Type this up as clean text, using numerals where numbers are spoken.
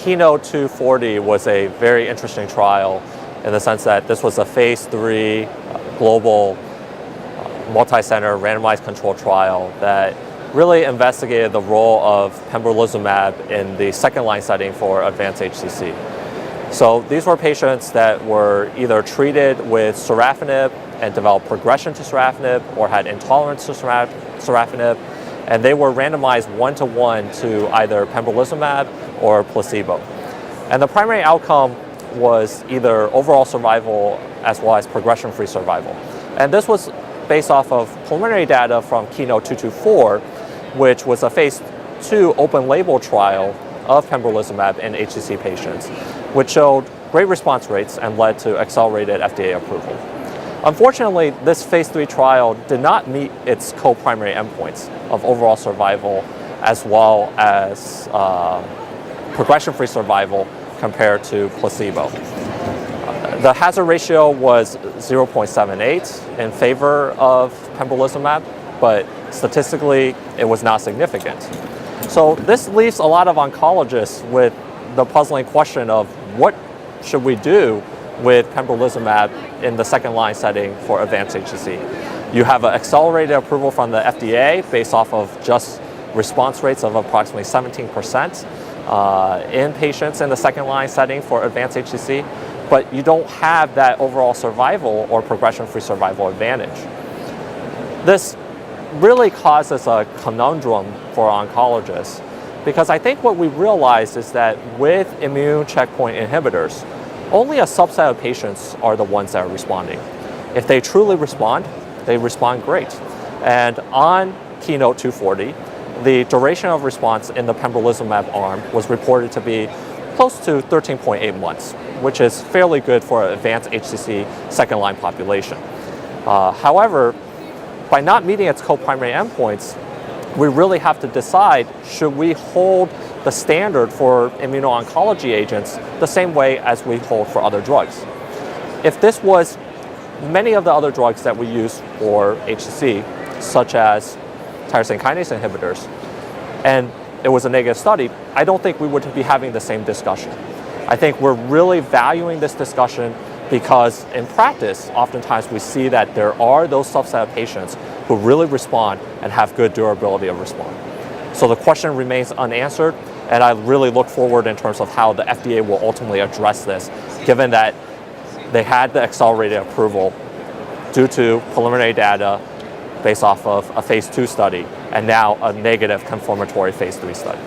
Keynote 240 was a very interesting trial in the sense that this was a phase 3 global multi-center randomized controlled trial that really investigated the role of pembrolizumab in the second-line setting for advanced HCC. So these were patients that were either treated with sorafenib and developed progression to sorafenib or had intolerance to sorafenib, and they were randomized 1-to-1 to either pembrolizumab or placebo. And the primary outcome was either overall survival as well as progression-free survival. And this was based off of preliminary data from Keynote 224, which was a phase 2 open-label trial of pembrolizumab in HCC patients, which showed great response rates and led to accelerated FDA approval. Unfortunately, this phase 3 trial did not meet its co-primary endpoints of overall survival as well as progression-free survival compared to placebo. The hazard ratio was 0.78 in favor of pembrolizumab, but statistically it was not significant. So this leaves a lot of oncologists with the puzzling question of what should we do with pembrolizumab in the second-line setting for advanced HCC. You have an accelerated approval from the FDA based off of just response rates of approximately 17% in patients in the second-line setting for advanced HCC, but you don't have that overall survival or progression-free survival advantage. This really causes a conundrum for oncologists because I think what we realized is that with immune checkpoint inhibitors, only a subset of patients are the ones that are responding. If they truly respond, they respond great. And on Keynote 240, the duration of response in the pembrolizumab arm was reported to be close to 13.8 months, which is fairly good for an advanced HCC second-line population. However, by not meeting its co-primary endpoints, we really have to decide, should we hold the standard for immuno-oncology agents the same way as we hold for other drugs? If this was many of the other drugs that we use for HCC, such as tyrosine kinase inhibitors, and it was a negative study, I don't think we would be having the same discussion. I think we're really valuing this discussion because in practice, oftentimes we see that there are those subset of patients who really respond and have good durability of response. So the question remains unanswered, and I really look forward in terms of how the FDA will ultimately address this, given that they had the accelerated approval due to preliminary data based off of a phase 2 study, and now a negative confirmatory phase 3 study.